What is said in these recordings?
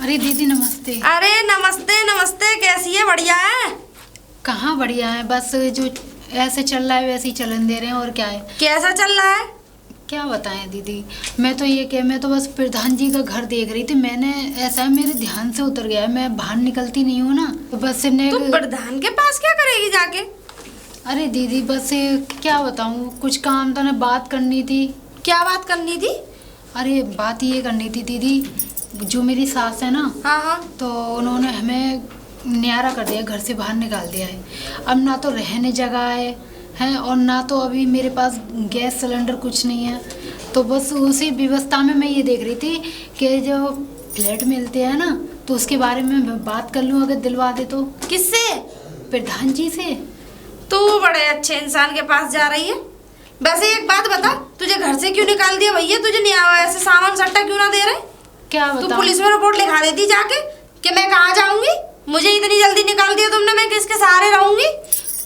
अरे दीदी नमस्ते। अरे नमस्ते नमस्ते, कैसी है? बढ़िया है? कहाँ बढ़िया है, बस जो ऐसे चल रहा है वैसे ही चलन दे रहे हैं। और क्या है? कैसा चल रहा है? क्या बताएं दीदी, मैं तो बस प्रधान जी का घर देख रही थी। मैंने ऐसा है, मेरे ध्यान से उतर गया है, मैं बाहर निकलती नहीं हूँ ना, तो बस तो प्रधान के पास क्या करेगी जाके? अरे दीदी बस क्या बताऊँ, कुछ काम था ना, बात करनी थी। क्या बात करनी थी? अरे बात ये करनी थी दीदी, जो मेरी सास है ना, हाँ हाँ। तो उन्होंने हमें न्यारा कर दिया, घर से बाहर निकाल दिया है। अब ना तो रहने जगह है और ना तो अभी मेरे पास गैस सिलेंडर कुछ नहीं है। तो बस उसी व्यवस्था में मैं ये देख रही थी कि जो फ्लैट मिलते हैं ना, तो उसके बारे में मैं बात कर लूँ, अगर दिलवा दे तो। किससे? प्रधान जी से। तू बड़े अच्छे इंसान के पास जा रही है। वैसे एक बात बता, तुझे घर से क्यों निकाल दिया भैया? तुझे ऐसे सामान सट्टा क्यों ना दे रहे? क्या तू बताऊं? पुलिस में रिपोर्ट लिखा देती जाके कि मैं कहाँ जाऊंगी, मुझे इतनी जल्दी निकाल दिया तुमने, मैं किसके सहारे रहूंगी?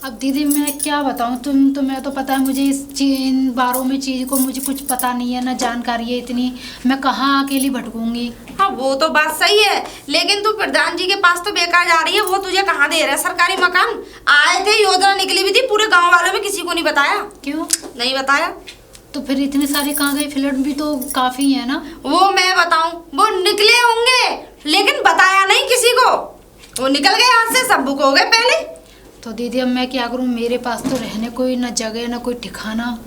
अब दीदी मैं क्या बताऊं, मैं तो पता है मुझे इन बारों में चीज़ को मुझे कुछ पता नहीं है, ना जानकारी है इतनी, मैं कहाँ अकेली भटकूंगी। हाँ वो तो बात सही है, लेकिन तू प्रधान जी के पास तो बेकार जा रही है। वो तुझे कहाँ दे रहा है सरकारी मकान? आए थे, योजना निकली भी थी, पूरे गांव वालों में किसी को नहीं बताया। क्यों नहीं बताया? तो फिर इतने सारे कहाँ गए? फ्लैट भी तो काफी है ना। वो मैं बताऊं, वो निकले होंगे लेकिन बताया नहीं किसी को। वो निकल गए हाथ से, सब बुक हो गए पहले। तो दीदी अब मैं क्या करूं, मेरे पास तो रहने कोई ना जगह ना कोई ठिकाना।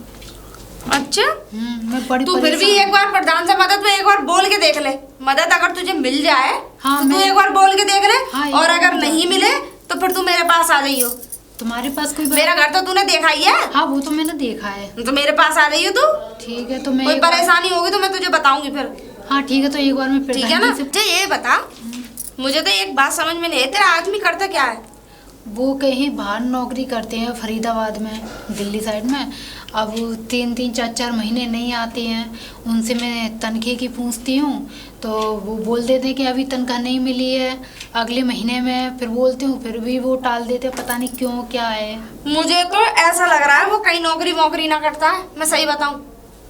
अच्छा मैं बड़ी तू फिर भी परेशान एक बार प्रधान से मदद में एक बार बोल के देख ले। मदद अगर तुझे मिल जाए हाँ, तो तू एक बार बोल के देख ले। हाँ, और अगर नहीं मिले तो फिर तू मेरे पास आ जाइयो। तुम्हारे पास कोई मेरा घर तो तूने देखा ही है। हाँ वो तो मैंने देखा है। तो मेरे पास आ जाइयो तू। ठीक है, तो मैं कोई परेशानी होगी तो मैं तुझे बताऊंगी फिर। हाँ ठीक है, तो एक बार मैं ठीक है ना? प्रधान जी से। मुझे ये बता, मुझे तो एक बात समझ में नहीं है, तेरा आदमी करता क्या है? वो कहीं बाहर नौकरी करते हैं, फरीदाबाद में, दिल्ली साइड में। अब 3-3 4-4 महीने नहीं आते हैं, उनसे मैं तनख्वाह की पूछती हूँ तो वो बोल देते हैं कि अभी तनख्वाह नहीं मिली है, अगले महीने में। फिर बोलती हूँ, फिर भी वो टाल देते, पता नहीं क्यों, क्या है। मुझे तो ऐसा लग रहा है वो कहीं नौकरी ना करता है, मैं सही बताऊँ।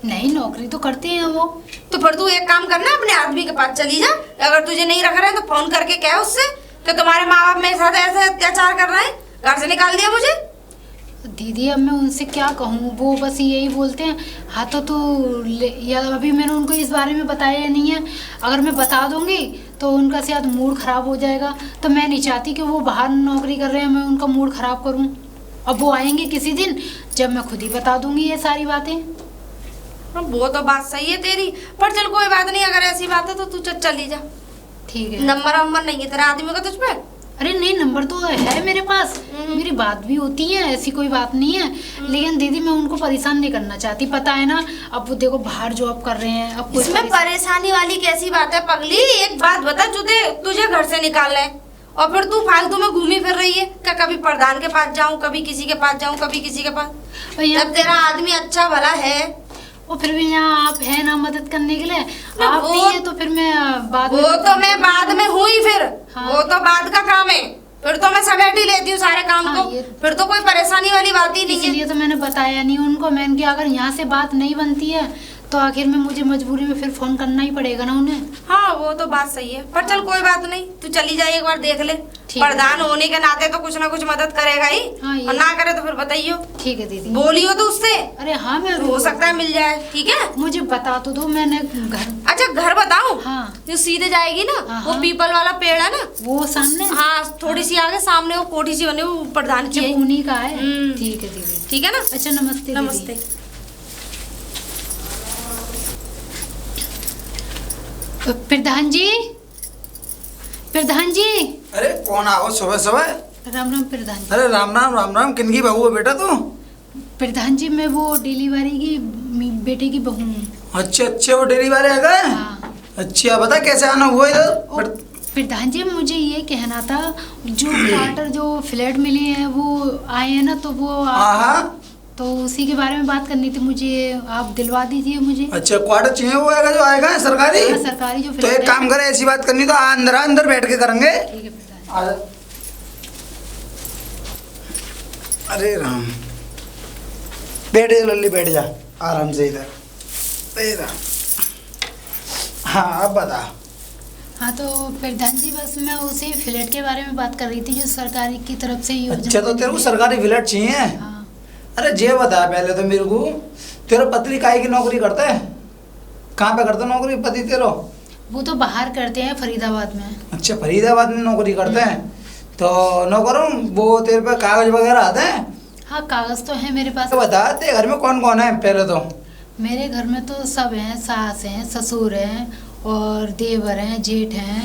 नहीं, नौकरी तो करते हैं वो। तो फिर तू एक काम करना, अपने आदमी के पास चली जा। अगर तुझे नहीं रख रहे हैं तो फोन करके कह उससे कि तुम्हारे माँ बाप मेरे साथ ऐसे अत्याचार कर रहे हैं, घर से निकाल दिया मुझे। दीदी अब मैं उनसे क्या कहूँ, वो बस यही बोलते हैं। हाँ तो या अभी मैंने उनको इस बारे में बताया नहीं है, अगर मैं बता दूंगी तो उनका शायद मूड खराब हो जाएगा। तो मैं नहीं चाहती कि वो बाहर नौकरी कर रहे हैं, मैं उनका मूड खराब करूँ। अब वो आएंगे किसी दिन, जब मैं खुद ही बता दूंगी ये सारी बातें। वो तो बात सही है तेरी, पर चल कोई बात नहीं, अगर ऐसी बात है तो तू चली जा। ठीक है। नंबर नहीं है तेरा आदमी का तुझ पे? अरे नहीं, नंबर तो है मेरे पास, मेरी बात भी होती है, ऐसी कोई बात नहीं है। लेकिन दीदी मैं उनको परेशान नहीं करना चाहती, पता है ना, अब वो देखो बाहर जॉब कर रहे हैं। अब इसमें परेशानी वाली कैसी बात है पगली? एक बात बता, तुझे घर से निकाल रहे हैं और फिर तू फालतू में घूमी फिर रही है क्या? कभी प्रधान के पास जाऊं, कभी किसी के पास जाऊं, कभी किसी के पास। जब तेरा आदमी अच्छा भला है, वो फिर भी यहाँ आप है ना मदद करने के लिए, आप नहीं है तो फिर मैं बाद में। वो तो मैं बाद में हुई फिर। हाँ। वो तो बाद का काम है, फिर तो मैं समेट ही लेती हूँ सारे काम हाँ, को। फिर तो कोई परेशानी वाली बात ही नहीं है। इसलिए तो मैंने बताया नहीं उनको। मैंने कि अगर यहाँ से बात नहीं बनती है तो आखिर में मुझे मजबूरी में फिर फोन करना ही पड़ेगा ना उन्हें। हाँ वो तो बात सही है, पर चल कोई बात नहीं, तू चली जाए एक बार देख ले। प्रधान होने के नाते तो कुछ ना कुछ मदद करेगा ही। हाँ, और ना करे तो फिर बताइयो। ठीक है दीदी। बोलियो तो उससे। अरे हाँ मैं हो सकता है मिल जाए। ठीक है, मुझे बता तो दो, मैंने घर। अच्छा घर बताऊं? हाँ। जो सीधे जाएगी ना, हाँ, वो हाँ। पीपल वाला पेड़ है ना, वो सामने। हाँ थोड़ी सी आगे सामने वो कोठी सी बनी, वो प्रधान की है। उन्हीं का है। ठीक है दीदी। ठीक है ना? अच्छा नमस्ते। नमस्ते। प्रधान जी, प्रधान जी। अरे कौन आओ सुबह सुबह? राम राम प्रधान जी। अरे राम राम राम राम, किनकी बहू है बेटा तू? प्रधान जी मैं वो डिलीवरी की बेटे की बहू हूँ। अच्छे अच्छे, वो डेरी वाले आ गए? हाँ। अच्छा बता कैसे आना हुआ इधर? प्रधान जी मुझे ये कहना था, जो क्वार्टर जो फ्लैट मिली है वो आए हैं ना, तो वो हाँ तो उसी के बारे में बात करनी थी मुझे, आप दिलवा दीजिए मुझे। अच्छा क्वार्टर चाहिए, वो आएगा जो आएगा सरकारी? हाँ, सरकारी जो तो फ्लैट एक काम करे, ऐसी बात करनी तो अंदर अंदर बैठ के करेंगे। ठीक है प्रधान। अरे राम, बैठ जा लल्ली, बैठ जा आराम से इधर। हाँ अब बता। हाँ तो प्रधान जी बस मैं उसी फ्लैट के बारे में बात कर रही थी जो सरकारी की तरफ से योजना अच्छा तो तेरे को सरकारी फ्लैट चाहिए? हाँ। अरे जे बता पहले तो मेरे को, तेरा पति काहे की नौकरी करता है? कहाँ पे करता नौकरी पति तेरा? वो तो बाहर करते हैं फरीदाबाद में। अच्छा फरीदाबाद में नौकरी करते हैं। तो नौकरों वो तेरे पे कागज वगैरह आते हैं? हाँ कागज तो है मेरे पास। तो बता तेरे घर में कौन कौन है पहले तो? मेरे घर में तो सब हैं, सास हैं, ससुर हैं और देवर हैं, जेठ हैं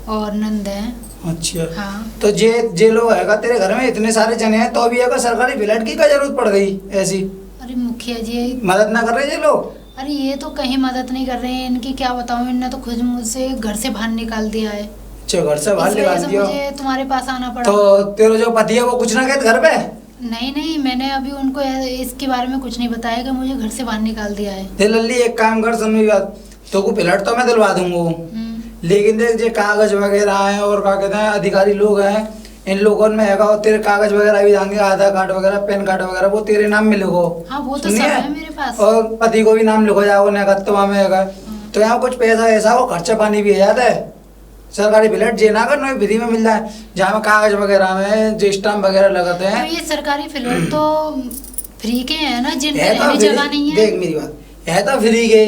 और नंद हैं। अच्छा हाँ। तो जे लोग है तेरे घर में इतने सारे जने हैं तो अभी अगर सरकारी फ्लैट की क्या जरूरत पड़ गई ऐसी? अरे मुखिया जी मदद ना कर रहे ये लोग? अरे ये तो कहीं मदद नहीं कर रहे हैं, इनकी क्या बताऊं, इनने तो खुद मुझसे घर से बाहर निकाल दिया है। अच्छा घर से बाहर इस निकाल वजह से दिया? मुझे तुम्हारे पास आना पड़ा। तो तेरा जो पति है वो कुछ ना कहते घर पे? नहीं नहीं मैंने अभी उनको इसके बारे में कुछ नहीं बताया कि मुझे घर से बाहर निकाल दिया है। दे लल्ली एक काम कर सुन मेरी बात, तो को फ्लैट तो मैं दिलवा दूंगा, लेकिन देख जो कागज वगैरह हैं और क्या कहते हैं अधिकारी लोग हैं इन लोगों में है और तेरे कागज वगैरह भी जाएंगे, आधार कार्ड वगैरह पैन कार्ड वगैरह वो तेरे नाम में लिखो। हाँ वो तो सब है मेरे पास। और पति को भी नाम लिखो जाओ नगत्वा में है। तो यहाँ कुछ पैसा ऐसा हो खर्चा पानी भी आ जाता है। सरकारी फ्लैट जे ना कर फ्री में मिल जाए जहाँ में कागज वगैरह में जो स्टाम्प वगैरह लगाते हैं। तो ये सरकारी फ्लैट तो फ्री के हैं ना, जिनमें है तो रहने फ्री, जगह नहीं है। देख मेरी बात है तो फ्री के,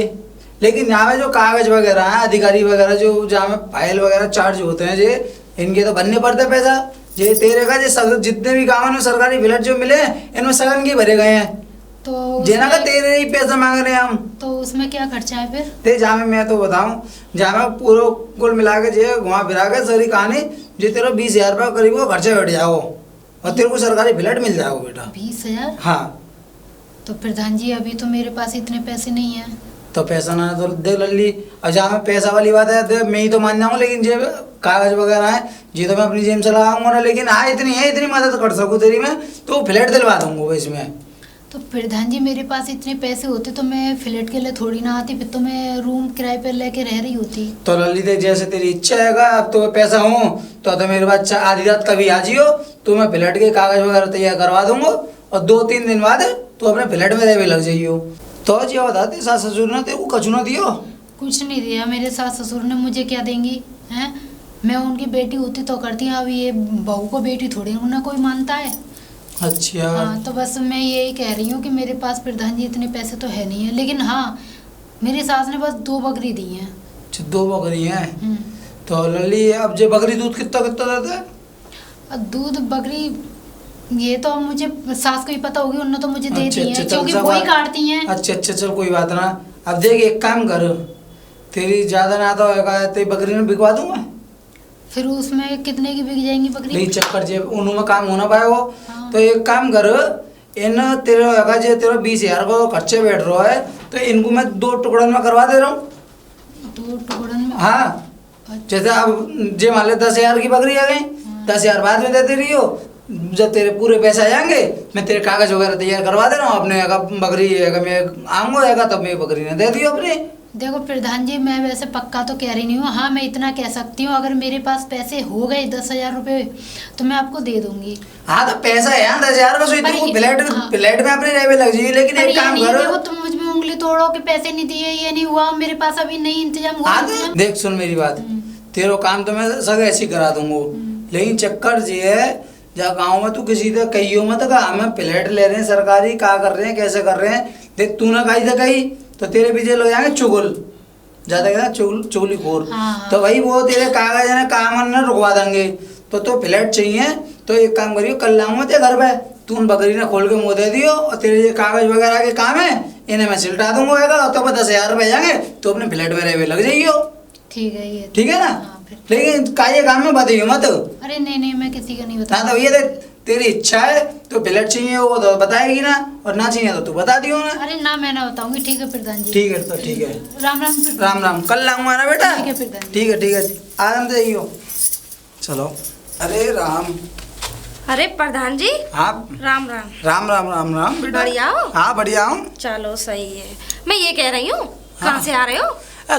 लेकिन यहाँ में जो कागज वगैरह है अधिकारी वगैरह जो जहाँ में फाइल वगैरह चार्ज होते हैं जे इनके तो भरने पड़ते हैं पैसा। जे तेरे का जो जितने भी काम है सरकारी फ्लैट जो मिले इनमें सगन के भरे गए हैं। तो जेना का तेरे ही पैसा मांग रहे हैं हम। तो उसमें क्या खर्चा है फिर? ते जहाँ में मैं तो बताऊँ जहाँ में पूरा कुल मिला के जे घुमा फिरा के सारी कहानी जो तेरा 20,000 रुपये करीब वो खर्चा बैठ जाओ और तेरे को सरकारी फ्लैट मिल जाओ बेटा। 20,000? हाँ। तो प्रधान जी अभी तो मेरे पास इतने पैसे नहीं है। तो पैसा ना तो दे लल्ली, और जहाँ में पैसा वाली बात है तो मैं ही तो मान जाऊँगा, लेकिन जेब कागज वगैरह है जी तो मैं अपनी जेब से लगाऊंगा ना, लेकिन हाँ इतनी है इतनी मदद कर सकूँ तेरी मैं तो फ्लैट दिलवा दूंगा इसमें। तो प्रधान जी मेरे पास इतने पैसे होते तो मैं फ्लैट के लिए थोड़ी ना आती, फिर तो मैं रूम किराए पर लेके रह रही होती। तो लल्ली देख जैसे तेरी इच्छा है अब तो पैसा हो तो मेरे पास आधी रात कभी आ जियो तो मैं फ्लैट के कागज वगैरह तैयार करवा दूंगा और 2-3 दिन बाद तो अपने फ्लैट में रहने लग जाइयो। तो जी बताते सास ससुर ने तेरे को कछु ना दियो? कुछ नहीं दिया मेरे सास ससुर ने, मुझे क्या देंगी हैं? मैं उनकी बेटी होती तो करती, अब ये बहू को बेटी थोड़ी ना कोई मानता है। अच्छा। हाँ तो बस मैं यही कह रही हूँ कि मेरे पास प्रधान जी इतने पैसे तो है नहीं है, लेकिन हाँ मेरी सास ने बस 2 बकरी दी हैं। अच्छा 2 बकरी हैं। तो लल्ली अब जो बकरी दूध कितना कितना देता है? और दूध बकरी ये तो मुझे सास को ही पता होगी, उन्होंने तो मुझे दे दी है क्योंकि चल वही काटती हैं। अच्छा चल कोई बात ना। अब देख एक काम कर, तेरी ज्यादा ना तो होगा तेरी बकरी में बिकवा दूंगा। फिर उसमें कितने की बिक जाएंगी बकरी? नहीं चक्कर जेब उनमें काम होना पाए वो। हाँ। तो एक काम कर इन तेरे होगा जो तेरा 20,000 को खर्चे बैठ रहा है तो इनको मैं 2 टुकड़ों में करवा दे रहा हूँ। 2 टुकड़ों में? हाँ जैसे अब जे मान ले 10,000 की बकरी आ गई, 10,000 बाद में देते रही हो, जब तेरे पूरे पैसे आ जाएंगे मैं तेरे कागज वगैरह तैयार करवा दे रहा हूँ अपने। बकरी मैं आऊँगा तब मेरी बकरी ने दे दियो अपने। देखो प्रधान जी मैं वैसे पक्का तो कह रही नहीं हूँ, हाँ मैं इतना कह सकती हूँ अगर मेरे पास पैसे हो गए 10,000 रुपये तो मैं आपको दे दूंगी। हाँ तो पैसा है यार 10,000 फ्लैट में अपने रहने लग जाइए, लेकिन एक काम करो। देखो तुम मुझ में उंगली तोड़ो कि पैसे नहीं दिए, ये नहीं हुआ, मेरे पास अभी नहीं इंतजाम हुआ। हाँ देख सुन मेरी बात, तेरा काम तो मैं सब ऐसे ही करा दूंगा, लेकिन चक्कर ये है जहाँ गाँव में तू किसी से कहियो मत का हमें फ्लैट ले रहे हैं सरकारी, क्या कर रहे हैं कैसे कर रहे हैं। देख तू ना कही से कही तो तेरे पीछे लोग जाएंगे चुगल ज्यादा कहना चुगली खोर। हाँ। तो भाई वो तेरे कागज है ना काम ना रुकवा देंगे। तो फ्लैट चाहिए तो एक काम करियो कल लाऊंगा तेरे घर पे, तू उन बकरी ने खोल के मुँह दे दियो और तेरे ये कागज वगैरह के काम है इन्हें मैं सिलटा दूंगा तो 10,000 रुपये जाएंगे तो अपने फ्लैट में रहे लग जाइयो। ठीक है ये ठीक है ना? लेकिन काये काम में बताइयो मत। अरे नहीं मैं किसी का नहीं बता। ना तो ये देख तेरी इच्छा है तो फ्लैट चाहिए वो तो बताएगी ना, और ना चाहिए तो तू बता दियो ना। अरे ना मैं ना बताऊंगी। ठीक है प्रधान जी। ठीक है तो ठीक है। राम राम राम राम कल लाऊंगा ना बेटा। ठीक है प्रधान जी। ठीक है आराम से जाइयो। चलो। अरे राम। अरे प्रधान जी। हाँ राम राम। राम राम राम राम बेटा। बढ़िया हो? हाँ बढ़िया हूँ। चलो सही है। मैं ये कह रही हूँ कहाँ से आ रहे हो?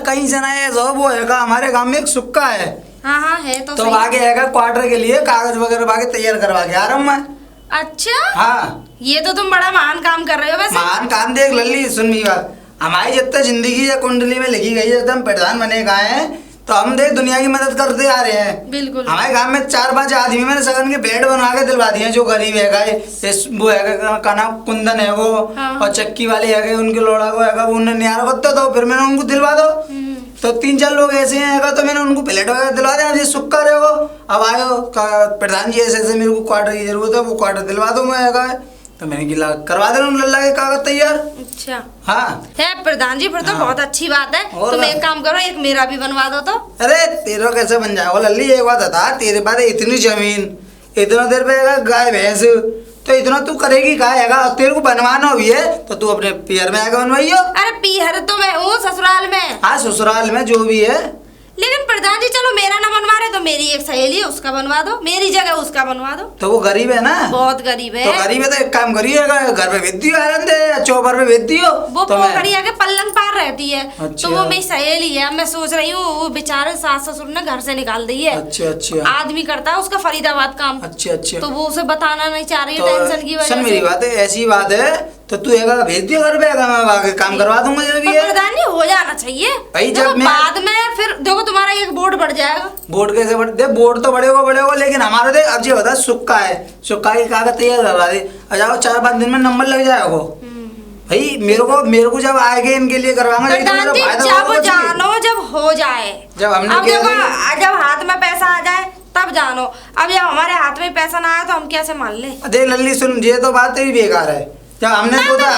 कहीं से ना है जो वो है हमारे गांव में एक सुक्का है। हाँ है तो सही। आगे है क्वार्टर के लिए कागज वगैरह आगे तैयार करवा के आ रहा हूँ मैं। अच्छा हाँ ये तो तुम बड़ा महान काम कर रहे हो वैसे। महान काम देख लल्ली सुन मेरी बात, हमारी जितना जिंदगी या कुंडली में लिखी गई है हम प्रधान बने गए हैं तो हम देख दुनिया की मदद करते आ रहे हैं। बिल्कुल। हमारे गांव में 4-5 आदमी मैंने सगन के बेड बनवा के दिलवा दिए, जो गरीब है वो है का नाम कुंदन है वो, हाँ। और चक्की वाले है उनके लोड़ा को है उन्हें नियार करते, तो फिर मैंने उनको दिलवा दो। तो 3-4 लोग ऐसे हैं तो मैंने उनको प्लेट वगैरह दिलवा दिया। जी शुक्र है वो, अब आयो प्रधान जी ऐसे ऐसे मेरे को क्वार्टर की जरूरत है, वो क्वार्टर दिलवा दो मैं तो मैंने गिला करवा दे लल्ला के कागज तैयार। अच्छा हाँ है प्रधान जी, फिर तो हाँ। बहुत अच्छी बात है। और तुम एक काम करो, एक मेरा भी बनवा दो तो। अरे तेरा कैसे बन जाएगा लल्ली, एक बात बता, तेरे पास इतनी जमीन, इतना देर पे गाय भैंस, तो इतना तू करेगी क्या है? तेरे को बनवाना भी है तो तू अपने पियर में आके बनवाइयो। अरे पीहर तो मैं हूँ ससुराल में। हाँ ससुराल में जो भी है, लेकिन प्रधान जी चलो मेरा ना बनवा रहे तो मेरी एक सहेली है उसका बनवा दो, मेरी जगह उसका बनवा दो। तो वो गरीब है ना, बहुत गरीब है। तो गरीब है तो एक काम करिएगा, घर पे भेज दियो, आनंद है चौपर पे भेज दियो। वो तो मैं पोखरिया के पल्लन पार रहती है। अच्छा। तो वो मेरी सहेली है। मैं सोच रही हूँ वो बेचारे सास ससुर ने घर से निकाल दी है। अच्छा आदमी करता है उसका फरीदाबाद काम। अच्छा तो वो उसे बताना नहीं चाह रही है तो टेंशन की वजह सुन मेरी से। बात है, ऐसी बात है तो तू एक भेज दियो घर पे, मैं आके काम करवा दूंगा जो भी पर है। प्रधान जी हो जाना चाहिए भाई देखो, जब मैं बाद में फिर देखो तुम्हारा एक बोर्ड बढ़ जाएगा। बोर्ड कैसे बढ़ दे, बोर्ड तो बढ़ेगा लेकिन हमारा देख अब ये बता सुक्का है, सुक्का की कागज तैयार करवा दे, आ जाओ 4-5 दिन में नंबर लग जाएगा। भाई मेरे को जब आएंगे इनके लिए करवाऊंगा, प्रधान जी जब जानो जब हो जाए, जब हमने अब किया देखो जब हाथ में पैसा आ जाए तब जानो। अब जब हमारे हाथ में पैसा ना आया तो हम कैसे मान ले? देख लल्ली सुन, ये तो बात तेरी बेकार है। जब हमने सोचा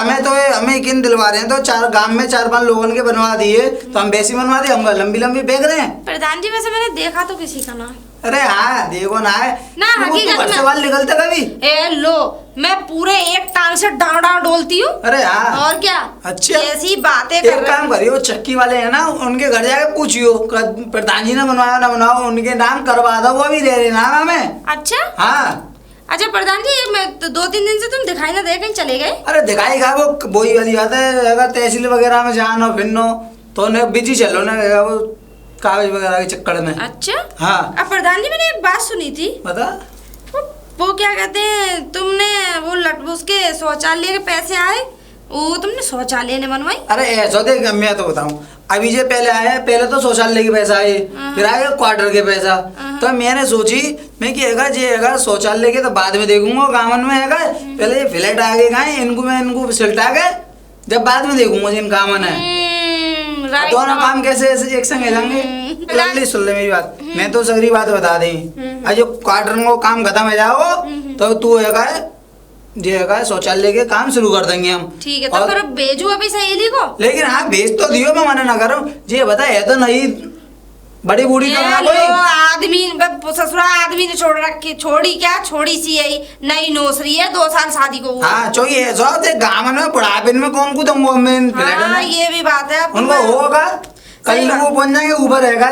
हमें किन दिलवा रहे हैं तो 4 गांव में 4-5 लोगों के बनवा दिए, तो हम वैसी बनवा दिए, हम लंबी फेंक रहे हैं। प्रधान जी वैसे मैंने देखा तो किसी का ना। अरे हाँ देखो ना है ना, हकीकत में। सवाल निकलते कभी। ए लो मैं पूरे एक टांग से डांव डोलती हूँ। अरे हाँ और क्या। अच्छा ऐसी बातें कर एक रहे काम करियो, चक्की वाले हैं ना उनके घर जाके पूछियो प्रधान जी ने बनवाया ना बनाओ, उनके नाम करवा दो, वो भी दे रहे नाम हमें। अच्छा हाँ अच्छा प्रधान जी मैं तो 2-3 दिन से तुम दिखाई ना दे, कहीं चले गए? अरे दिखाई खा वो वही वाली बात है, अगर तहसील वगैरह में जानो फिरनो तो उन्हें बिजी चलो ना वो कागज वगैरह के चक्कर में। अच्छा हाँ अब प्रधान जी मैंने एक बात सुनी थी। बता। वो क्या कहते हैं तुमने वो उसके शौचालय के पैसे आए, वो तुमने शौचालय ने बनवाई? अरे ऐसा देख मैं तो बताऊं, अभी जे पहले आए, पहले तो शौचालय के पैसा आए, फिर आएगा क्वार्टर के पैसा। तो मैंने सोची मैं कि अगर शौचालय के तो बाद में देखूंगा, गाँव में है पहले फ्लैट आ गए गाय इनको सिलटा के जब बाद में देखूंगा जिन कामन है। दोनों काम कैसे एक संग जाएंगे? लल्ली सुन ले मेरी बात, मैं तो सगरी बात बता दी। आज जो क्वार्टर को काम खत्म हो जाओ तो तू है शौचालय के काम शुरू कर देंगे हम। ठीक है तो फिर भेजू अभी सहेली को। लेकिन हाँ भेज तो दियो, मैं मना ना करूं। ये बता है तो नहीं बड़ी बूढ़ी तो ना कोई आदमी ससुरा आदमी ने छोड़ी क्या, छोड़ी सी यही नई नौसरी है, 2 साल शादी को हुआ। हाँ चाहिए गाँव में बुढ़ापे में कौन को दूंगा मैं हाँ, ये भी बात है। उनको होगा कल वो पहुंच जाएंगे ऊपर रहेगा,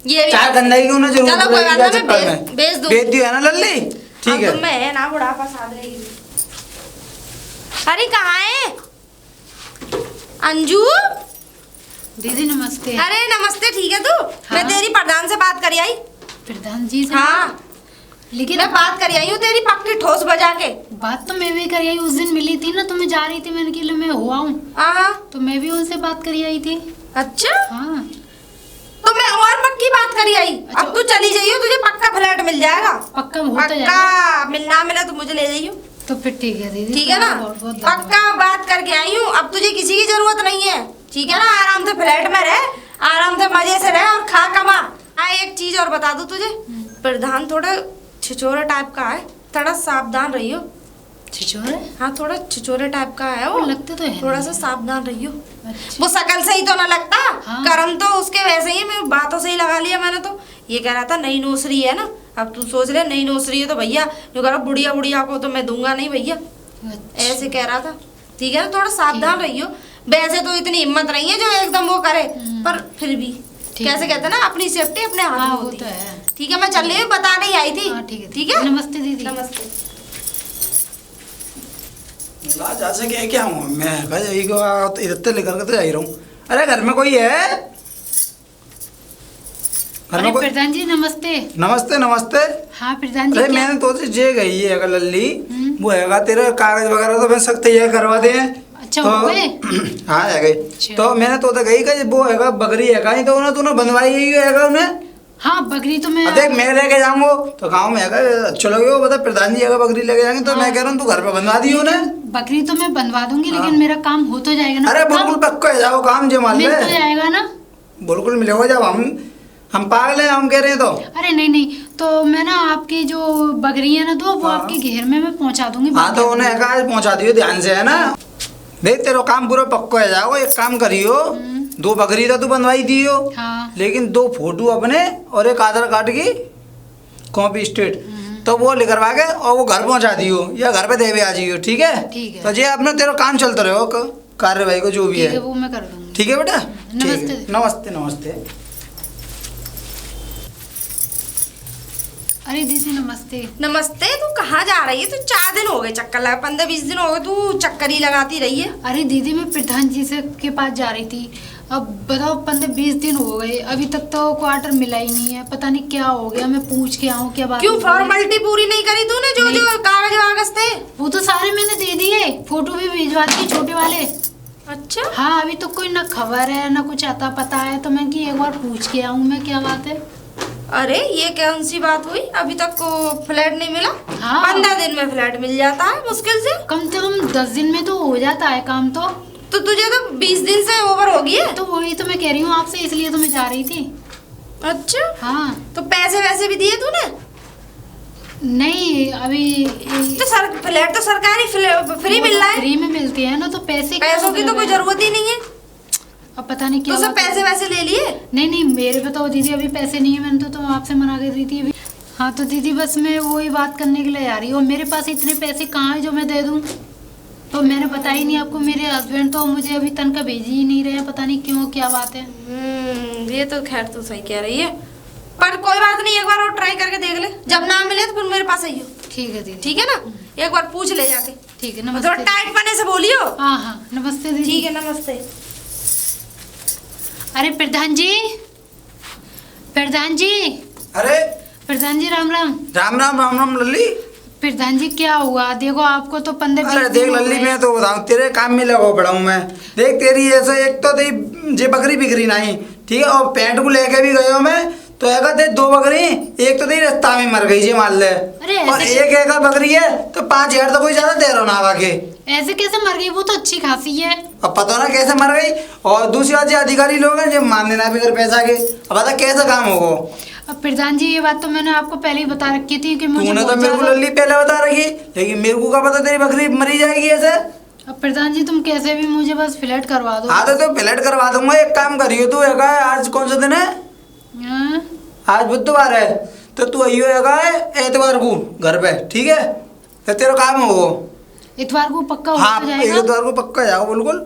ये भी चार गंदा की उन्हें जरूरत चलो कोई बात नहीं, भेज दूं। भेज दियो है ना लल्ली? ठीक है। मैं ना बुढ़ापा साध रही। अरे कहाँ है अंजू? दीदी नमस्ते। अरे नमस्ते, ठीक है तू? मैं तेरी प्रधान से बात करी आई। प्रधान जी से? हाँ लेकिन मैं बात करी आई हूँ तेरी पक्की ठोस बजा के। बात तो मैं भी करी आई, उस दिन मिली थी ना तो मैं जा रही थी, मैंने कि मैं हुआ हूँ हाँ तो मैं भी उनसे बात करी आई थी। अच्छा हाँ तो मैं और पक्की बात करी आई। अच्छा। अब तू चली जाइयो, तुझे पक्का फ्लैट मिल जाएगा। पक्का होता जाएगा। पक्का मिलना मिला तो मुझे ले जाइयो। तो फिर ठीक है दीदी, ठीक है ना? बहुत बहुत धन्यवाद। पक्का बात करके आई हूँ। अब तुझे किसी की जरूरत नहीं है, ठीक है ना? आराम से फ्लैट में रह, आराम से मजे से रह और खा कमा। हाँ एक चीज और बता दूं तुझे, प्रधान थोड़ा छिछोरा टाइप का है, थोड़ा सावधान रहियो। छिछोरे? हाँ थोड़ा छिछोरे टाइप का है वो, लगते तो है थोड़ा सा सावधान रहियो। वो शकल से ही तो ना लगता, हाँ। कर्म तो उसके वैसे ही, मेरी बातों से ही लगा लिया मैंने तो। ये कह रहा था नई नौसरी है ना, अब तू सोच ले नई नौसरी है तो भैया जो कह रहा बुढ़िया बुढ़िया को तो मैं दूंगा नहीं भैया, ऐसे कह रहा था। ठीक है ना, थोड़ा सावधान रहियो। वैसे तो इतनी हिम्मत नहीं है जो एकदम वो करे, पर फिर भी कैसे कहते हैं ना, अपनी सेफ्टी अपने हाथ में होती है। ठीक है मैं चल रही हूँ, बताने ही आई थी। ठीक है नमस्ते दीदी। नमस्ते। जा सके क्या हूँ मैं इधर लेकर के तो जा ही रहा हूँ। अरे घर में कोई है? घर में कोई? प्रधान जी नमस्ते। नमस्ते नमस्ते। हाँ प्रधान जी। अरे मैंने तो जे गई है अगर लल्ली वो हैगा तेरे कागज वगैरह तो मैं सब तैयार करवा दे। अच्छा अच्छा हो गए? हाँ है गई। तो मैंने तो गई का वो है बकरी है कहीं तो उन्हें तूने बनवाई ही है उन्हें। हाँ बकरी तो मैं देख मैं लेके जाऊंगा तो गाँव में है अच्छा लगे बता प्रधान जी अगर बकरी लेके जाएंगे तो मैं कह रहा हूँ तू घर पे बनवा दी उन्हें। बकरी तो मैं बनवा दूंगी लेकिन मेरा काम हो तो जाएगा ना। अरे बिल्कुल पक्का है जाओ काम जो मान मिल ले तो जाएगा ना। बिल्कुल मिलेगा जब हम पागल हैं हम कह रहे हैं तो। अरे नहीं नहीं तो मैं ना आपकी जो बकरी है ना तो वो आपके घेर में मैं पहुंचा दूंगी। हाँ तो उन्हें आज पहुंचा दियो ध्यान से है ना। देख तेरा काम पूरा पक्का है जाओ एक काम करियो 2 बकरी तो तू बनवाई दियो। हाँ। लेकिन 2 फोटो अपने और एक आधार कार्ड की कॉपी स्टेट तो वो लिखवा के और वो घर पहुंचा दियो या घर पे देवे आ जाइयो ठीक है। ठीक है। तो जे अपने तेरा काम चलता रहो कार्यवाही को जो भी है वो मैं कर दूंगी। ठीक है बेटा। नमस्ते। नमस्ते नमस्ते। अरे दीदी नमस्ते। नमस्ते। तू कहाँ जा रही है? तू 4 दिन हो गए चक्कर लगा, 15-20 दिन हो गए तू चक्कर ही लगाती रही है। अरे दीदी मैं प्रधान जी से के पास जा रही थी। अब बताओ 15-20 दिन हो गए अभी तक तो क्वार्टर मिला ही नहीं है। पता नहीं क्या हो गया। मैं पूछ के आऊँ क्या बात। क्यों फॉर्मेलिटी पूरी नहीं करी तूने? जो जो कागज वागज थे वो तो सारे मैंने दे दिए। फोटो भी भिजवा दिए छोटे वाले। अच्छा। हाँ अभी तो कोई ना खबर है ना कुछ आता पता है तो मैं कि एक बार पूछ के आऊँ मैं क्या बात है। अरे ये कौन सी बात हुई? अभी तक को फ्लैट नहीं मिला? हाँ। 15 दिन में फ्लैट मिल जाता है मुश्किल से। कम से कम 10 दिन में तो हो जाता है काम तो तुझे तो 20 दिन से ओवर हो गई है। तो वही तो मैं कह रही हूँ आपसे इसलिए तो मैं जा रही थी। अच्छा। हाँ। तो पैसे वैसे भी दिए तूने? नहीं अभी तो फ्लैट तो सरकारी फ्री मिल रहा है। फ्री में मिलती है ना तो पैसे पैसों की तो कोई जरूरत ही नहीं है। अब पता नहीं क्या तो सब पैसे वैसे ले लिए? नहीं नहीं मेरे पे तो दीदी अभी पैसे नहीं है। मैंने तो आपसे मना कर दी थी अभी। हाँ तो दीदी बस मैं वही बात करने के लिए आ रही हूँ। मेरे पास इतने पैसे कहाँ है जो मैं दे दूँ। तो मैंने बताया ही नहीं आपको। मेरे हस्बैंड तो मुझे अभी तनख्वाह भेजी ही नहीं रहे हैं। पता नहीं क्यों क्या बात है। ये तो खैर तो सही कह रही है पर कोई बात नहीं, एक बार और ट्राई करके देख ले। जब ना मिले तो फिर मेरे पास आइयो। ठीक है दीदी। ठीक है ना? एक बार पूछ ले जाके। ठीक है थोड़ा नमस्ते। टाइट पने से बोलियो। हाँ हाँ नमस्ते दीदी। ठीक है नमस्ते। अरे प्रधान जी प्रधान जी। अरे प्रधान जी राम राम। राम राम राम राम लल्ली। प्रधान जी क्या हुआ? देखो आपको तो 15-20 अरे देख लल्ली मैं तो बताऊँ तेरे काम में लगा पड़ा हूँ मैं। देख तेरी ऐसे एक तो तेरी जे बकरी बिकरी नहीं ठीक है और पैंट को लेके भी गयो मैं तो है दे 2 बकरी एक तो तेरी रास्ता में मर गई जी मान ले। और एक एक बकरी है तो 5000 तो कोई ज्यादा दे रहा ना आवा के। ऐसे कैसे मर गई? वो तो अच्छी खासी है। अब पता ना कैसे मर गई। और दूसरी बात जो अधिकारी लोग हैं जो मान देना बिगर पैसा के अब बता कैसा काम होगा। अब प्रधान जी ये बात तो मैंने आपको पहले ही बता रखी थी कि मुझे तूने तो बहुत मेरे को ज्यादा- लल्ली पहले बता रखी लेकिन मेरे को क्या पता तेरी बकरी मरी जाएगी ऐसे। अब प्रधान जी तुम कैसे भी मुझे बस फ्लैट करवा दो। हाँ तो फ्लैट करवा दूंगा। एक काम करियो तू है आज कौन सा दिन है? हाँ? आज बुधवार है तो तू आइयो है एतवार को घर पे ठीक है तो तेरा काम हो। इतवार को पक्का हो हाँ जाएगा। एतवार को पक्का जाओ बिल्कुल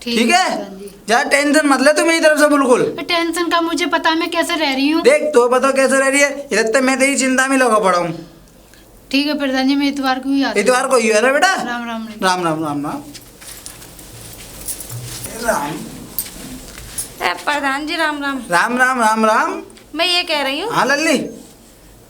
ठीक है। प्रधान जी। ज्यादा टेंशन मत ले तू मेरी तरफ से बिल्कुल। टेंशन का मुझे पता मैं कैसे रह रही हूँ। देख तो बताओ कैसे रह रही है इधर तक मैं तेरी चिंता में लगा पड़ा हूँ। ठीक है प्रधान जी मैं इतवार को ही आती हूँ। इतवार को ही है ना बेटा? राम राम राम राम राम राम राम प्रधान जी राम राम। राम राम राम राम। मैं ये कह रही हूँ हाँ लल्ली।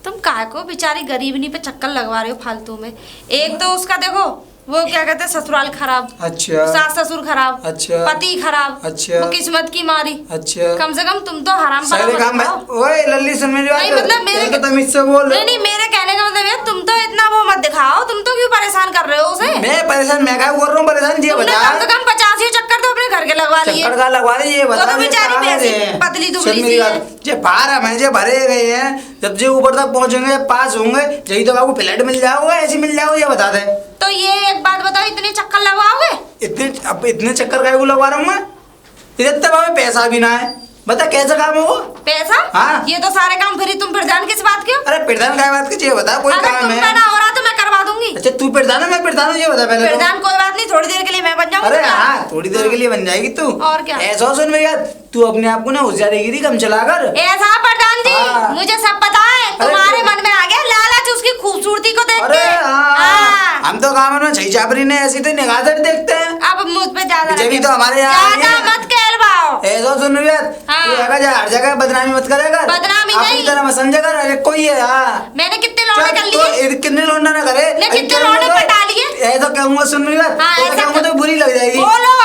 तुम काहे को बेचारी गरीबनी पे चक्कर लगवा रहे हो फालतू में? एक तो उसका देखो वो क्या कहते हैं ससुराल खराब, अच्छा सास ससुर खराब, अच्छा पति खराब, अच्छा वो किस्मत की मारी। अच्छा कम से कम तुम तो हराम सारे काम बताओ। ओए लल्ली सुन मेरी बात। नहीं, मतलब मेरे- तो तमीज से बोल। नहीं मेरे कहने का मतलब ये तुम तो इतना वो मत दिखाओ। तुम तो क्यों परेशान कर रहे हो उसे? मैं परेशान मैं क्या कर रहा हूँ परेशान ये तुमने बता। कम से कम 85 चक्कर तो अपने घर के लगवा लिए। चक्कर का लगवा दे ये बता। तो बेचारी कहाँ वैसी गए हैं? पतली सुन दुबली मेरी सी बात, है। जे बाहर है जे भरे गए हैं जब जे ऊपर तक पहुंचेंगे पास होंगे यही तो आपको फ्लैट मिल जाओगे ऐसे मिल जाओगे ये बता दे। तो ये एक बात बताओ इतने चक्कर लगवाओगे? इतने चक्कर का लगवा रहा हूँ मैं? इतने तब पैसा भी ना है बता कैसा काम हो? पैसा? हाँ। ये तो सारे काम फिर तुम प्रधान किस बात के हो? अरे प्रधान क्या बात की ये बता कोई अगर काम तुम है? पे ना हो रहा तो मैं करवा दूंगी। अच्छा तू प्रधान है मैं प्रधान हूँ ये बता पहले तो। प्रधान कोई बात नहीं, थोड़ी देर के लिए मैं बन जाऊंगी। अरे हाँ थोड़ी देर के लिए बन जाएगी तू। और क्या? ऐसा सुन मेरी बात तू अपने आप को ना होशियारी कम चला कर। ऐसा प्रधान जी हाँ। मुझे सब पता है। तुम्हारे मन में आ गया लालच उसकी खूबसूरती को देख अरे के। हाँ हम तो काम में छही चापरी ने ऐसी तो निगाह से देखते हैं। अब मुझ पे ज्यादा जब भी तो हमारे यहाँ आ ज्यादा रही है। मत कहलवाओ। ऐसा सुन मेरी बात हाँ। तू हर जगह बदनामी मत करेगा। बदनामी अपनी नहीं। तरह मत समझा कर अरे कोई है हाँ। मैंने कितने लौंडे कर लिए? कितने लौंडा ना करे? ले कितने लौंडे पटा लिए? ऐसा कहूंगा, सुन मेरी बात, हाँ, तो ऐसा कहूंगा तो बुरी लग जाएगी। बोलो।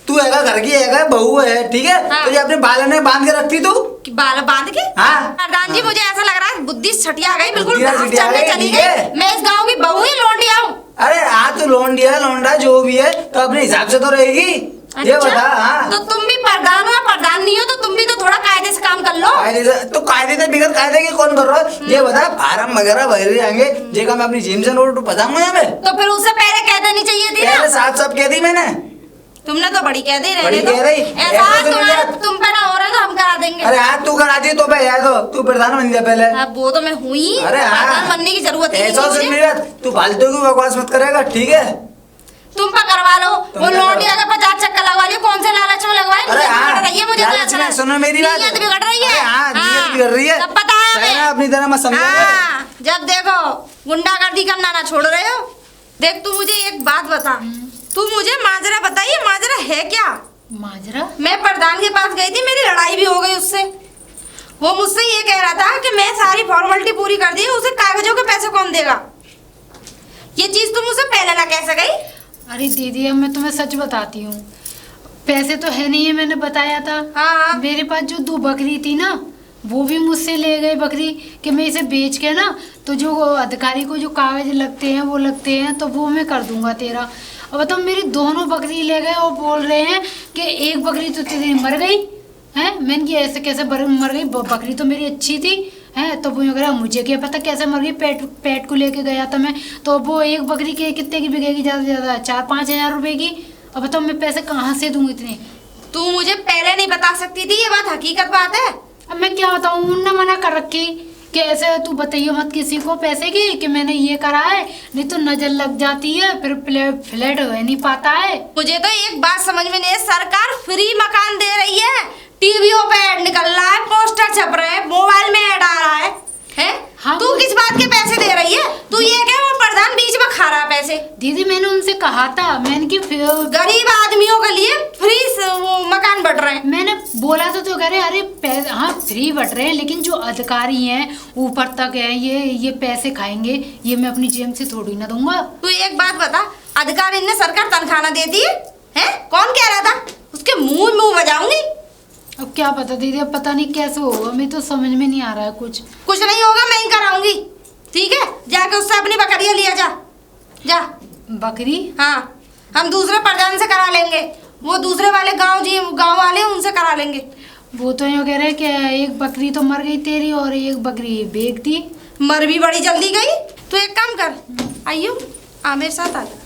तू है घर की है बहू है, ठीक है, हाँ। तुझे अपने बाल ने बांध के रखती तू। कि बाल बांध के? हाँ। प्रधान जी, मुझे ऐसा लग रहा है बुद्धि छटिया गई, बिल्कुल बुद्धि घास छटिया चढ़ने गई, चली ठीक है। गई। मैं इस गाँव की बहू ही लौंडी आऊं। अरे हाँ, तू लौंडिया लौंडा जो भी है तो अपने हिसाब से तो रहेगी। ये अच्छा? बता। हाँ, तो तुम भी प्रधान हो, प्रधान नहीं हो तो तुम भी तो थोड़ा कायदे से काम कर लो। कायदे से तो कायदे से बिगड़ कायदे के कौन कर रहा है? ये बता, फार्म वगैरह भर जाएंगे, जेका मैं अपनी जिम से नोट बताऊंगा यहाँ पे। तो फिर उससे पहले कह देनी चाहिए थी पहले ना। साफ साफ कह दी मैंने। तुमने तो बड़ी कह दी, बड़ी रहने दो। कह रही। ऐसा ऐसा तो तुम्हारा नहीं। तुम पे ना हो रहा तो हम करा देंगे। अरे हाँ, तू करा दी तो यार, तो तू प्रधान बन जा पहले। हाँ, वो तो मैं हुई। अरे हाँ, प्रधान बनने की जरूरत ही नहीं ऐसा है सुन मुझे। मेरी बात, तू फालतू की बकवास मत करेगा, ठीक है? तुम पर करवा लो। तुम वो क्या लौंडी करो? अगर 50 चक्कर लगवा लियो, कौन से लालच में लगवाए? अरे नीयत हाँ, बिगड़ रही है मुझे तो लालच ऐसा में लग- सुनो मेरी बात। नीयत बिगड़ रही है। अरे हाँ, नीयत बिगड़ रही है। सब पता है सही हमें। ना, अपनी तरह मत समझो। हाँ, जब देखो गुंडागर्दी करना ना छोड़ रहे हो। देख, तू मुझे एक बात बता, तू मुझे माजरा बताइए, माजरा है क्या? माजरा? मैं प्रधान के पास गई थी, मेरी लड़ाई भी हो गई उससे। वो मुझसे ये कह रहा था कि मैं सारी फॉर्मेलिटी पूरी कर दी, उसे कागजों के पैसे कौन देगा? ये चीज तुम मुझसे पहले ना कह सकी? अरे दीदी, अब मैं तुम्हें सच बताती हूँ, पैसे तो है नहीं है, मैंने बताया था। हाँ। मेरे पास जो 2 बकरी थी ना, वो भी मुझसे ले गए बकरी, कि मैं इसे बेच के ना, तो जो अधिकारी को जो कागज लगते हैं वो लगते हैं, तो वो मैं कर दूंगा तेरा। अब बताओ, मेरी दोनों बकरी ले गए और बोल रहे हैं कि एक बकरी तो तेरी मर गई है। मैंने कि ऐसे कैसे मर गई, बकरी तो मेरी अच्छी थी है। तो वो वगैरह, मुझे क्या पता कैसे मर गई, पेट को लेके गया था मैं। तो वो एक बकरी के कितने की बिकेगी? ज़्यादा से ज़्यादा 4-5 हज़ार रुपए की। अब बताओ, मैं पैसे कहाँ से दूँ इतने? तू मुझे पहले नहीं बता सकती थी? ये बात हकीकत बात है। अब मैं क्या बताऊँ, उनने मना कर रखी कि ऐसे तू बताइए मत किसी को पैसे की, कि मैंने ये करा है, नहीं तो नजर लग जाती है, फिर फ्लैट हो नहीं पाता है। मुझे तो एक बात समझ में नहीं है, सरकार फ्री मकान दे रही है, टीवीओ पे ऐड निकल रहा है, पोस्टर छप रहे हैं, मोबाइल में ऐड आ रहा है, हैं? हाँ, तू किस बात के पैसे दे रही है? तू ये क्या, वो प्रधान बीच में खा रहा है पैसे? दीदी, मैंने उनसे कहा था, मैंने कि गरीब आदमियों के लिए फ्री वो मकान बट रहे हैं। मैंने बोला तो कह रहे अरे हाँ फ्री बट रहे हैं, लेकिन जो अधिकारी हैं ऊपर तक है, ये पैसे खाएंगे, ये मैं अपनी जेब से थोड़ी ना दूंगा। तू एक बात बता, अधिकारी ने सरकार तनख्वाह देती है? हैं? कौन कह रहा था? उसके मुंह बजाऊंगी। अब क्या पता दीदी, अब पता नहीं कैसे होगा, मैं तो समझ में नहीं आ रहा है कुछ नहीं होगा, मैं ही कराऊंगी, ठीक है? जाके उससे अपनी बकरियां लिया जा। बकरी? हाँ, हम दूसरे प्रधान से करा लेंगे, वो दूसरे वाले गांव वाले उनसे करा लेंगे। वो तो यूँ कह रहे कि एक बकरी तो मर गई तेरी और एक बकरी बेच दी। मर भी बड़ी जल्दी गई। तो एक काम कर, आइयो आ मेरे साथ आ जा।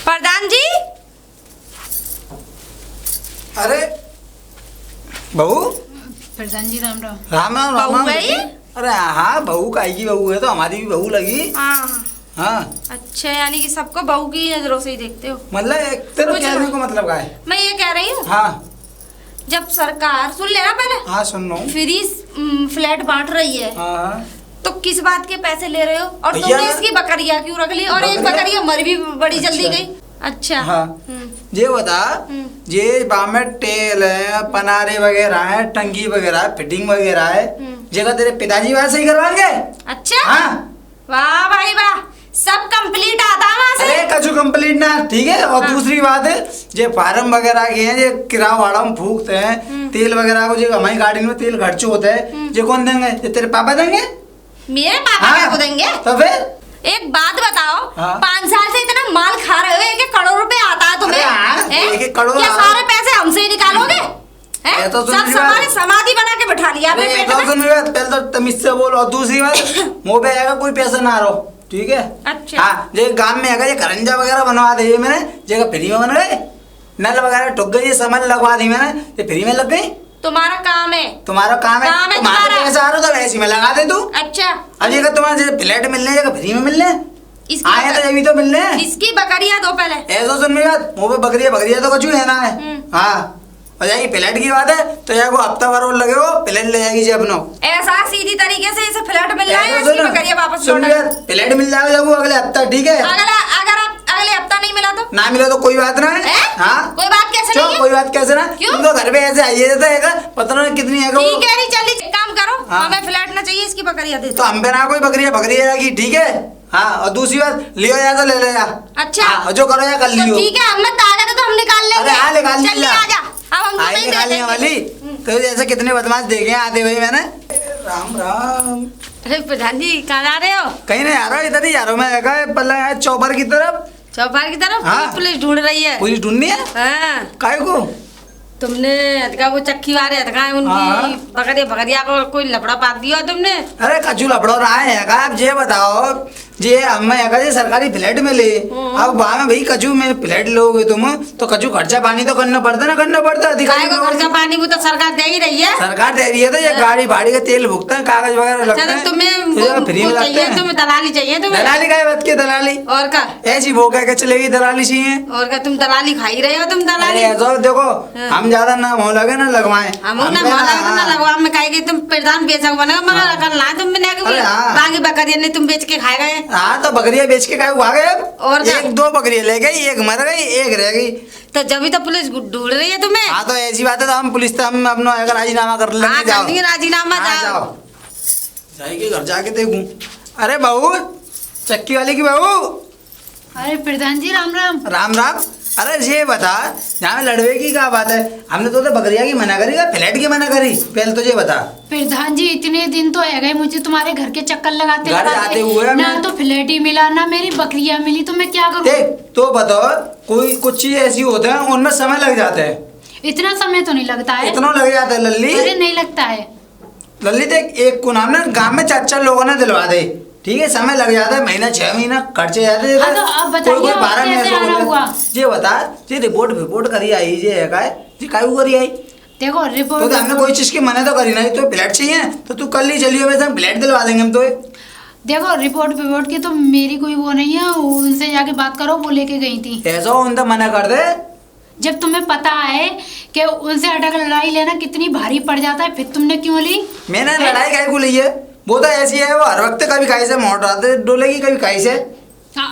प्रधान जी। अरे बहू। प्रधान जी, राम राम। राम राम राम। बहू है ये? अरे हाँ, बहू काई की बहू है, तो हमारी भी बहू लगी। हाँ। हाँ, अच्छा, यानी कि सबको बहू की नजरों से ही देखते हो? मतलब तेरे कुछ कहने नहीं। को मतलब क्या है? मैं ये कह रही हूँ, हाँ जब सरकार, सुन लेना पहले, हाँ, सुन रहा हूँ। फ्री फ्लैट बांट रही है, हाँ, तो किस बात के पैसे ले रहे हो? और भैया, तुमने इसकी बकरियां क्यों रख ली? और एक बकरियां? बकरियां मर भी बड़ी जल्दी अच्छा। गई। अच्छा। हाँ, ये बता, ये बामे टेल है, पनारे वगैरह है, टंकी वगैरह, फिटिंग वगैरह है, जगह तेरे पिताजी वहां से ही करवाएंगे। अच्छा। हाँ, वाह भाई वाह, सब कंप्लीट आता है वहां से। अरे कछु कंप्लीट ना, ठीक है। और हाँ। दूसरी बात है, ये फार्म वगैरह के हैं, ये किराया वाड़ा हम फूकते हैं, तेल वगैरह को, जो हमारी गाड़ी में तेल खर्च होता है, ये कौन देंगे? ये तेरे पापा देंगे? मेरे पापा हाँ, क्या को देंगे? तो फिर एक बात बताओ, हाँ। 5 साल से इतना माल खा रहे हो, 1-1 करोड़ रुपए आता है तुम्हें? अरे हाँ, हैं? 1-1 करोड़ क्या आ- सारे पैसे हमसे ही निकालोगे? हैं? ये तो सुन सब रही समाधि बात। समाधि बना के बैठा लिया अपने अरे पेट तो में। सुन मेरी बात, पहले तो तमीज से बोल, और दूसरी बात, मुंह पे आएगा कोई पैसा ना रहो, ठीक है? अच्छा। हाँ, ये गांव में आएगा, ये खरंजा वगैरह बनवा दे मैंने, जगह फ्री में बन गए, नल वगैरह ठुक गई, ये सामान लगवा दी मैंने, ये फ्री में लग गई। तुम्हारा काम है। तुम्हारा काम है, काम है तुम्हारा तुम्हारा। पैसा आ रहा था वैसे में लगा दे तू। अच्छा। अब जगह तुम्हारे फ्लैट मिलने हैं, जगह फ्री में मिलने हैं। इसकी आए तो जब तो मिलने हैं। इसकी बकरियां दो पहले। ऐसा सुन मेरी बात, मुंह पे बकरिया तो कुछ है ना है। हाँ, और जाएगी प्लेट की बात है, तो यार वो हफ्ता भर और लगे, वो प्लेट ले जाएगी जी अपनो। ऐसा सीधी तरीके से इसे फ्लैट मिल रहा है, ऐसा इसकी सुन, बकरियां वापस सुन लौटा। यार, प्लेट मिल जाएगा जब वो अगले हफ्ता, ठीक है? अगर अगर आप अगले हफ्ता नहीं मिला तो? ना मिला तो कोई बात ना है। हैं? हाँ, कोई बात कैसे चलो नहीं है? कोई बात कैसे ना, क्यों? तुम तो घर पे ऐसे आइए जाता है, पता नहीं कितनी है वो। ठीक है, नहीं चलिए एक काम करो, हाँ। हमें फ्लैट ना चाहिए, इसकी बकरियां दे तो दो। हम पे ना कोई बकरिया जाएगी, ठीक है। हाँ, और दूसरी बात, लियो या तो ले ले या। अच्छा। हाँ, जो करो या कर तो लियो। ठीक है, हमने ताजा था तो हम निकाल लेंगे। अरे हाँ, निकाल चल लिया। आजा, अब हम आई तुम्हें दे निकालने देंगे। वाली, तो जैसे कितने बदमाश देखे हैं आते हुए मैंने। राम राम। अरे प्रधान जी कहाँ जा रहे हो? कहीं नहीं आ रहा हूँ, इधर ही जा रहा हूँ मैं, पल्ला चौपर की तरफ। चौपाल की तरफ? हाँ। पुलिस ढूंढ रही है। पुलिस ढूंढनी है? हाँ। काहे को? तुमने अटका वो चक्की वाले अटका है हाँ। उनकी बकरिया को कोई लफड़ा पात दिया तुमने? अरे कचू लपड़ो रहा है का, आप ये बताओ जे हमें अगर सरकारी फ्लैट में ले, अब वहाँ में भाई कचू में फ्लैट लोगे तुम तो कचू खर्चा पानी तो करना पड़ता ना, करना पड़ता काय अधिकारी को लोगों खर्चा को। पानी वो तो सरकार दे ही रही है। सरकार दे रही है तो ये गाड़ी भाड़ी का तेल भुगता है, कागज वगैरह लगता अच्छा, है, तो तुम्हें ये वो फ्री में लगते चाहिए, हैं। तुम्हें दलाली चाहिए तुम्हें? दलाली का बात की दलाली, और का? ऐसी वो कह के चलेगी दलाली चाहिए। और का तुम दलाली खा ही रहे हो, तुम दलाली। अरे ऐसा देखो, हम ज्यादा ना हो लगे ना लगवाए, हम ना माला ना लगवा में खाएगी, तुम प्रधान बेचक बनेगा मगर करना है तुम बिना अरे हाँ। बाकी बकरियां नहीं तुम बेच के खाए गए। हाँ, तो बकरिया बेच के आ गए अब। और क्या? एक दो बकरियां ले गई, एक मर गई, एक रह गई। तो जब तो पुलिस ढूंढ रही है तुम्हें। हाँ, तो ऐसी बात है तो हम पुलिस तो हम अपना अगर राजीनामा कर लेंगे। हाँ, जाओ कर दिए राजीनामा, हाँ, जाओ। जाएगी घर जाके देखूं। अरे बहू, चक्की वाली की बहू, अरे प्रधान जी राम राम। राम राम। अरे ये बता, यहाँ लड़वे की क्या बात है? हमने तो बकरिया की मना करी, फ्लैट की मना करी, पहले तो ये बता। प्रधान जी इतने दिन तो है गए मुझे तुम्हारे घर के चक्कर लगाते घर आते हुए ना मैं- तो फ्लैट ही मिला ना मेरी बकरियां मिली, तो मैं क्या करूं? देख तो बताओ, कोई कुछ चीज ऐसी होते हैं उनमें समय लग जाता है। इतना समय तो नहीं लगता है। इतना लग जाता है लल्ली। अरे नहीं लगता है। लल्ली देख, एक को नाम ना गाँव में 4-4 लोगों ने दिलवा दे, ठीक है, समय लग जाता है, महीना 6 महीना खर्चे जाते हैं। हाँ, तो अब बताइए, कोई अब 12 कैसे महीने आना हुआ? ये बता, ये रिपोर्ट करी आई, ये है काय, ये काय को करी आई? देखो तो रिपोर्ट हमने कोई चीज की मना तो करी नहीं, तो फ्लैट चाहिए तो तू कल ही चलियो, वैसे हम फ्लैट दिलवा देंगे हम तो। देखो रिपोर्ट की तो मेरी कोई वो नहीं है, उनसे जाके बात करो, वो लेके गई थी। ऐसा उनसे मना कर दे। जब तुम्हें पता है कि उनसे अटक लड़ाई लेना कितनी भारी पड़ जाता है, फिर तुमने क्यों ली? मैंने लड़ाई काय को ली है? वो तो ऐसी है, वो हर वक्त कभी खाई से मोटर डोलेगी, कभी खाई से।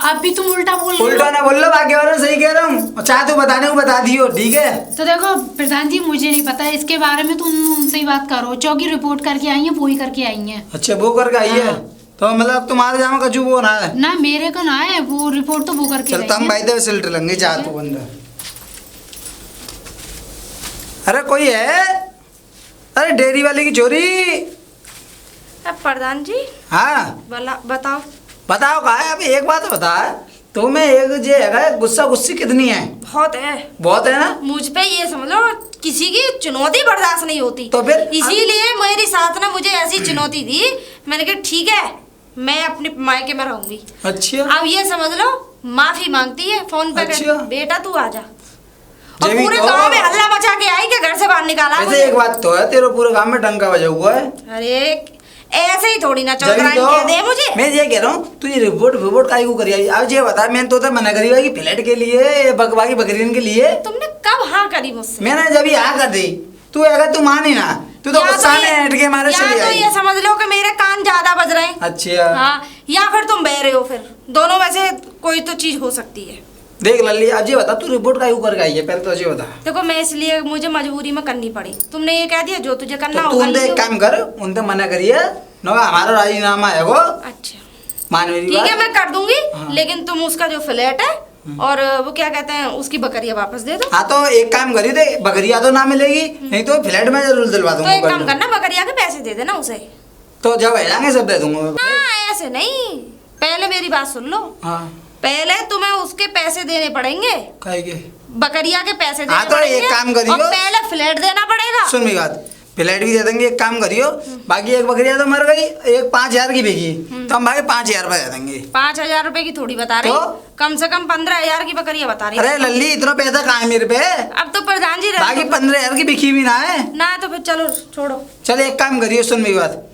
अब भी तुम उल्टा बोल रहे उल्टा हो। ना बोल लो, बाकी वालों सही कह रहा हूँ, चाहे तू बताने को बता दियो, ठीक है। तो देखो प्रधान जी मुझे नहीं पता इसके बारे में, तुम उनसे ही बात करो, चौकी रिपोर्ट करके आई है, वो ही करके आई है। अच्छा, वो करके आई है, तो मतलब तुम्हारे जामा कचू वो ना है? ना मेरे को ना है, वो रिपोर्ट तो वो करके चल आई तम है। भाई तो सिल्टर लेंगे, जा तू बंदा। अरे कोई है? अरे डेयरी वाले की चोरी। अब प्रधान जी हाँ बताओ। बताओ कहा है, अभी एक बात बता, तुम्हें एक जे है गुस्सा गुस्सी कितनी है? बहुत है। बहुत है ना? मुझ पे ये समझ लो किसी की चुनौती बर्दाश्त नहीं होती, तो फिर इसीलिए मेरी सास ने मुझे ऐसी चुनौती दी, मैंने कहा ठीक है मैं अपने मायके में रहूंगी। अच्छा, अब ये समझ लो माफी मांगती है फोन पे, अच्छा। बेटा तू आ जा, और जब ही पूरे तो- गांव में हल्ला मचा के आई कि घर से बाहर निकाला वैसे मुझे। एक बात तो है, तेरे पूरे गांव में डंका बजा हुआ है। अरे ऐसे ही थोड़ी ना जब चौधराइन ही तो कह दे मुझे। मैं ये कह रहा हूँ, तू ये रिपोर्ट काहे को करी आई? अब ये बता, मैंने तो मना करी हुआ कि फ्लैट के लिए, बाकी बकरीन के लिए। तुमने कब हाँ करी मुझसे? मैंने जब ही हाँ कर दी, तू अगर तू मानी ना, तू तो या गुस्सा ये- में हट के मारे या चली तो आई। ये समझ लो कि मेरे कान ज्यादा बज रहे हैं। अच्छा हाँ, या फिर तुम बह रहे हो, फिर दोनों में से कोई तो चीज हो सकती है। देख लल्ली, अब ये बता, तू रिपोर्ट काहे को करके आई है? पहले तो ये बता। देखो मैं इसलिए मुझे मजबूरी में करनी पड़ी, तुमने ये कह दिया जो तुझे करना तो तू होगा उनसे एक लियो। काम कर, उनसे मना करिए ना, हमारा राजीनामा है वो, अच्छा मान मेरी ठीक है बात। मैं कर दूंगी, हाँ। लेकिन तुम उसका जो फ्लैट है और वो क्या कहते हैं उसकी बकरियां वापस दे दो। हाँ, तो एक काम करिए, दे बकरिया तो ना मिलेगी, नहीं तो फ्लैट में जरूर दिलवा तो दूंगा। एक काम करना, बकरिया के पैसे दे देना उसे। तो जब आएंगे सब दे दूंगा मैं। हाँ ऐसे नहीं, पहले मेरी बात सुन लो, हाँ, पहले तुम्हें उसके पैसे देने पड़ेंगे, काहे के? बकरिया के पैसे हाँ, देने तो पड़ेंगे, एक काम करियो। और पहले फ्लैट देना पड़ेगा। सुन मेरी बात, फ्लैट भी दे देंगे, एक काम करियो, बाकी एक बकरिया तो मर गई, एक 5,000 की बिकी, तो हम भाई 5,000 रुपए दे देंगे। 5,000 रुपए की थोड़ी बता रही, तो? कम से कम 15,000 की बकरियां बता रही। अरे लल्ली, इतना पैसा कहाँ है मेरे पे? अब तो प्रधान जी रहने बाकी दो। 15,000 की बिकी भी ना है। ना तो फिर चलो छोड़ो। चल एक काम करियो, सुन मेरी बात,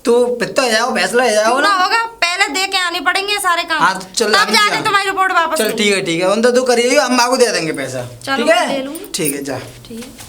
तू पित्तो हो जाओ, फैसला हो जाओ क्यों ना ना। होगा, पहले दे के आने पड़ेंगे सारे काम। हाँ, चल तब आनी जाके चाहिए। तुम्हारी रिपोर्ट वापस चल लूंगी। ठीक है, उन तो तू करिए, हम आपको दे देंगे पैसा। चलो, ठीक मैं ले है, लूंगी। ठीक है, जा। ठीक है।